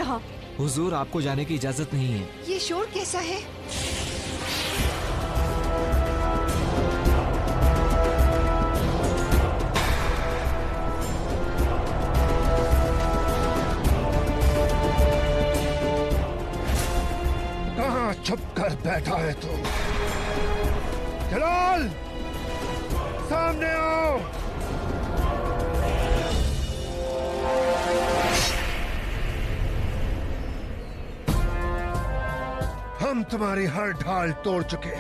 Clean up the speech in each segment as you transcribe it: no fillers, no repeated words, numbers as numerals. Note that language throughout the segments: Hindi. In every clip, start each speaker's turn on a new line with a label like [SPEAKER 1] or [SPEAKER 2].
[SPEAKER 1] यहाँ।
[SPEAKER 2] हुजूर, आपको जाने की इजाजत नहीं है।
[SPEAKER 3] ये शोर कैसा है?
[SPEAKER 4] कहाँ छुप कर बैठा है तू? जलाल, सामने आओ। हम तुम्हारी हर ढाल तोड़ चुके।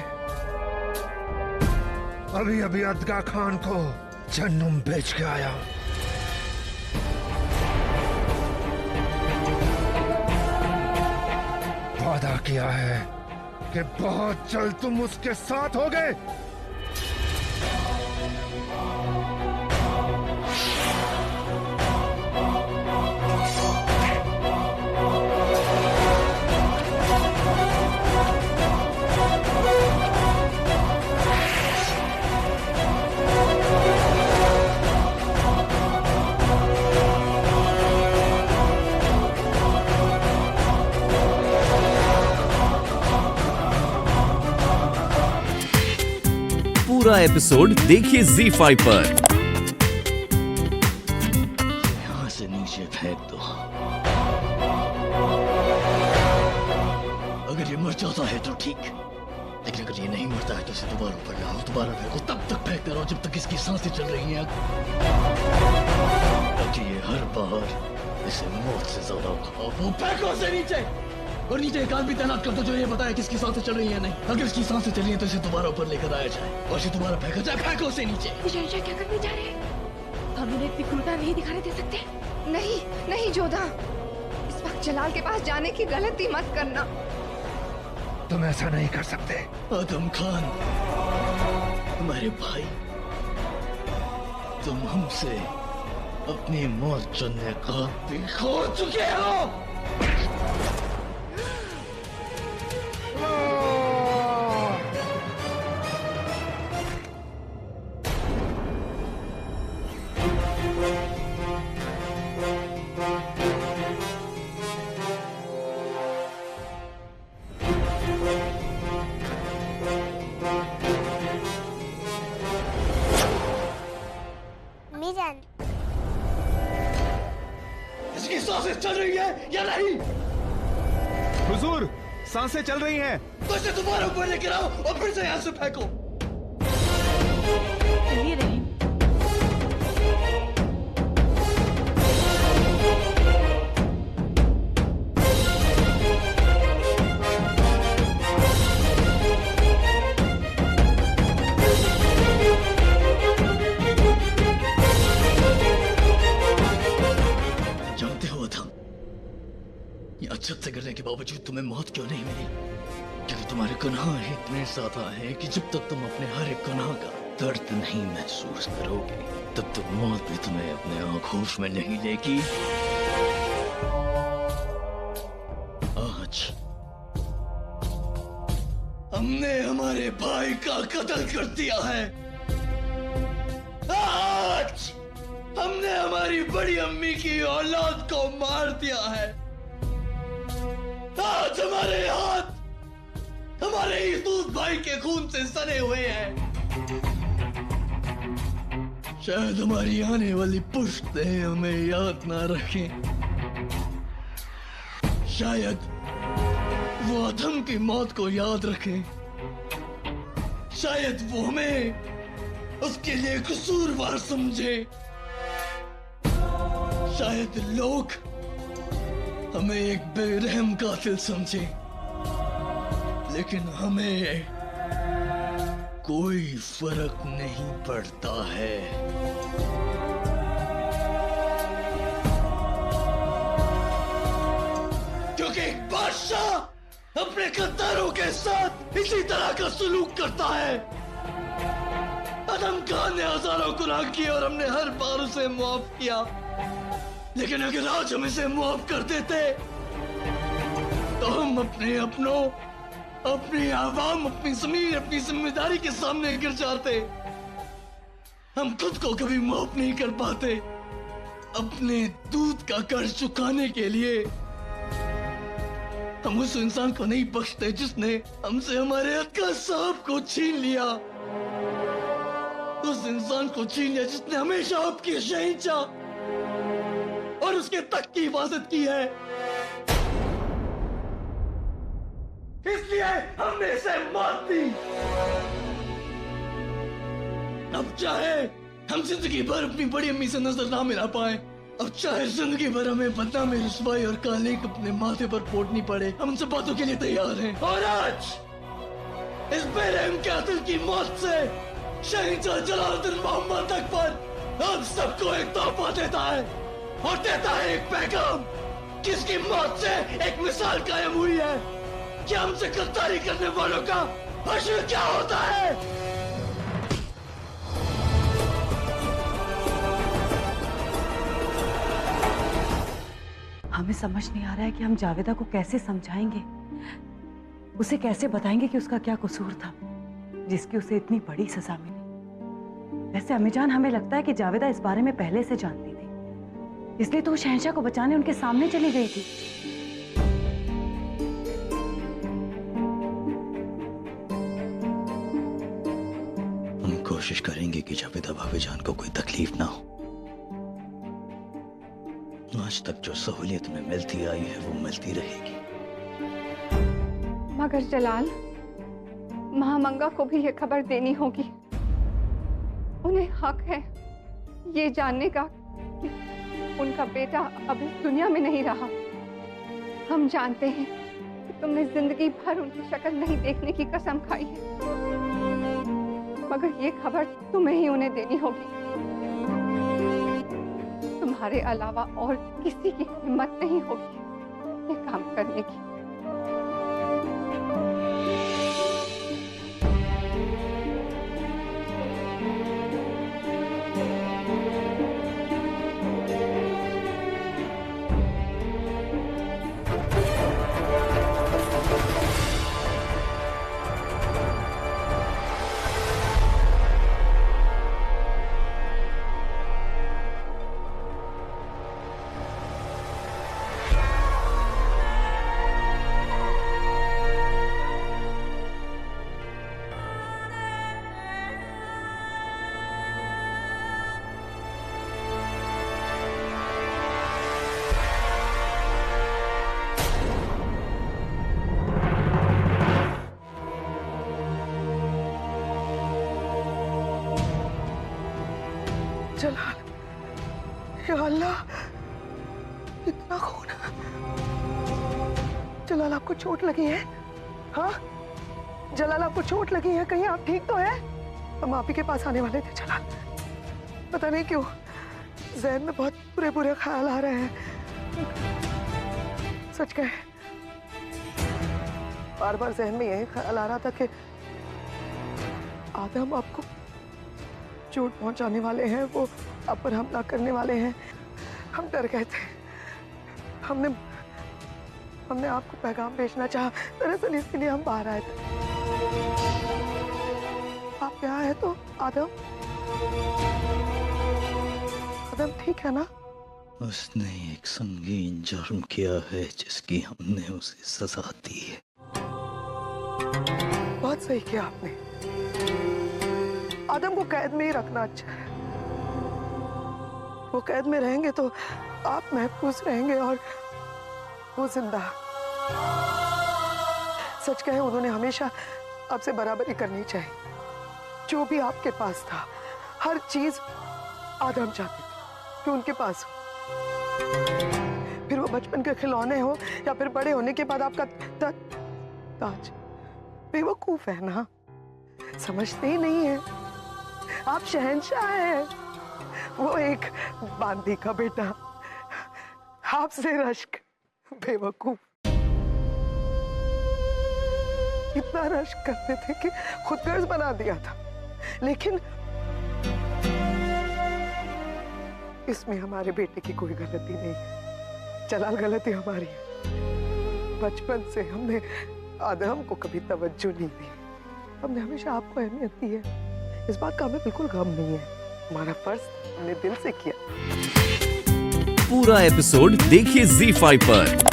[SPEAKER 4] अभी अभी अदगा खान को जन्नम बेच के आया हूं। वादा किया है कि बहुत जल्द तुम उसके साथ होगे।
[SPEAKER 5] पूरा एपिसोड देखिए ZEE5 पर।
[SPEAKER 6] यहाँ से नीचे फेंक दो। अगर ये मर जाता है तो ठीक, लेकिन अगर ये नहीं मरता है तो इसे दोबारा ऊपर लाओ, दोबारा फेंको, तब तक फेंकते रहो जब तक इसकी सांसें चल रही हैं। ताकि ये हर बार इसे मौत से ज्यादा खौफ हो। फेंको इसे नीचे, और नीचे एक आदमी तैनात कर दो जो ये बताए किसकी सांसें चल रही है नहीं। अगर इसकी सांसें चली हैं तो इसे दोबारा ऊपर लेकर आया जाए और इसे दोबारा फेंका जाए। फेंको इसे नीचे।
[SPEAKER 1] शहंशाह क्या करने जा रहे हैं? हम इन्हें इतनी क्रूरता नहीं दिखाने दे सकते।
[SPEAKER 3] नहीं नहीं जोधा, इस वक्त जलाल के पास जाने की गलती मत करना।
[SPEAKER 4] तुम ऐसा नहीं कर सकते।
[SPEAKER 6] आदम खान, तुम्हारे भाई, तुम हमसे अपनी मौत चुनने का भी खो चुके हो।
[SPEAKER 7] मिजान,
[SPEAKER 6] इसकी सांसें चल रही है या नहीं?
[SPEAKER 2] हुजूर, सांसें चल रही हैं।
[SPEAKER 6] तो इसे दोबारा ऊपर लेकर आओ और फिर से यहाँ से फेंको।
[SPEAKER 1] चलिए रहीम।
[SPEAKER 6] जानते हो अधम, ये अच्छत से गिरने के बावजूद तुम्हें मौत क्यों नहीं मिली? क्योंकि तुम्हारे गुनाह इतने ज्यादा हैं कि जब तक तुम अपने हर एक गुनाह का दर्द नहीं महसूस करोगे, तब तक मौत भी तुम्हें अपने आगोश में नहीं लेगी। आज हमने हमारे भाई का कत्ल कर दिया है। आज हमने हमारी बड़ी अम्मी की औलाद को मार दिया है। आज हमारे हाथ हमारे ही दूध भाई के खून से सने हुए हैं। शायद हमारी आने वाली पुश्तें हमें याद ना रखें। शायद वो अधम की मौत को याद रखें। शायद वो हमें उसके लिए कसूरवार समझे। शायद लोग हमें एक बेरहम कातिल समझे, लेकिन हमें कोई फर्क नहीं पड़ता है। क्योंकि एक बादशाह अपने गद्दारों के साथ इसी तरह का सलूक करता है। आदम खान ने हजारों गुनाह किए और हमने हर बार उसे माफ किया, लेकिन अगर आज हम इसे माफ कर देते तो हम अपने अपनों, अपनी आवाम, अपनी जमीन, अपनी जिम्मेदारी के सामने गिर जाते। हम खुद को कभी माफ नहीं कर पाते। अपने दूध का कर्ज चुकाने के लिए हम उस इंसान को नहीं बख्शते जिसने हमसे हमारे हक का सांप को छीन लिया। उस इंसान को छीन लिया जिसने हमेशा आपकी शहंशाह और उसके तक की हिफाजत की है। इसलिए हमने इसे मार दी। अब चाहे हम जिंदगी भर अपनी बड़ी अम्मी से नजर ना मिला पाए, अब चाहे जिंदगी भर हमें बदनामी, रुसवाई और कालिक अपने माथे पर पोड़नी पड़े, हम उन सब बातों के लिए तैयार हैं। और आज इस बेरहम कातिल की मौत से शहीद जलालुद्दीन मोहम्मद अकबर हम सबको एक तोहफा देता है और देता है एक पैगाम, जिसकी मौत से एक मिसाल कायम हुई है कि हमसे गद्दारी करने वालों का हश्र क्या होता है।
[SPEAKER 8] हमें समझ नहीं आ रहा है कि हम जावेदा को कैसे समझाएंगे, उसे कैसे बताएंगे कि उसका क्या कसूर था जिसकी उसे इतनी बड़ी सजा मिली। वैसे अम्मीजान, हमें लगता है कि जावेदा इस बारे में पहले से जानती थी, इसलिए तो वो शहंशाह को बचाने उनके सामने चली गई थी।
[SPEAKER 6] हम कोशिश करेंगे कि जावेदा भाभीजान को कोई तकलीफ ना हो। आज तक जो सहूलियत में मिलती आई है वो मिलती रहेगी।
[SPEAKER 3] मगर जलाल, महामंगा को भी ये खबर देनी होगी। उन्हें हक है ये जानने का कि उनका बेटा अब इस दुनिया में नहीं रहा। हम जानते हैं कि तुमने जिंदगी भर उनकी शक्ल नहीं देखने की कसम खाई है, मगर ये खबर तुम्हें ही उन्हें देनी होगी। तुम्हारे अलावा और किसी की हिम्मत नहीं होगी ये काम करने की।
[SPEAKER 9] जलाल, या अल्लाह, इतना खून। जलाल, आपको चोट लगी है? हाँ जलाल, आपको चोट लगी है? कहीं आप ठीक तो हैं? हम आप ही के पास आने वाले थे जलाल। पता नहीं क्यों ज़हन में बहुत बुरे बुरे ख्याल आ रहे हैं। सच कहे, बार बार ज़हन में यही ख्याल आ रहा था कि आदम आपको चोट पहुंचाने वाले हैं, वो आप पर हमला करने वाले हैं। हम डर गए थे। हमने आपको पैगाम भेजना चाहा, दरअसल इसलिए हम बाहर आए थे। आप यहाँ है तो आदम ठीक है ना?
[SPEAKER 6] उसने एक संगीन जुर्म किया है जिसकी हमने उसे सजा दी है।
[SPEAKER 9] बहुत सही किया आपने। आदम को कैद में ही रखना अच्छा है। वो कैद में रहेंगे तो आप महफूज रहेंगे और वो जिंदा। सच कहे, उन्होंने हमेशा आपसे बराबरी करनी चाहिए। जो भी आपके पास था, हर चीज आदम चाहते थे कि उनके पास हो। फिर वो बचपन के खिलौने हो या फिर बड़े होने के बाद आपका ताज। बेवकूफ है ना, समझते ही नहीं है। आप शहंशाह हैं, वो एक बांदी का बेटा। आपसे रश्क। बेवकूफ। इतना रश्क करते थे कि खुद गर्ज बना दिया था। लेकिन इसमें हमारे बेटे की कोई गलती नहीं है। जलाल, गलती हमारी है। बचपन से हमने आदम को कभी तवज्जो नहीं दी। हमने हमेशा आपको अहमियत दी है। इस बात का हमें बिल्कुल गम नहीं है। हमारा फर्ज हमने दिल से किया।
[SPEAKER 5] पूरा एपिसोड देखिए ZEE5 पर।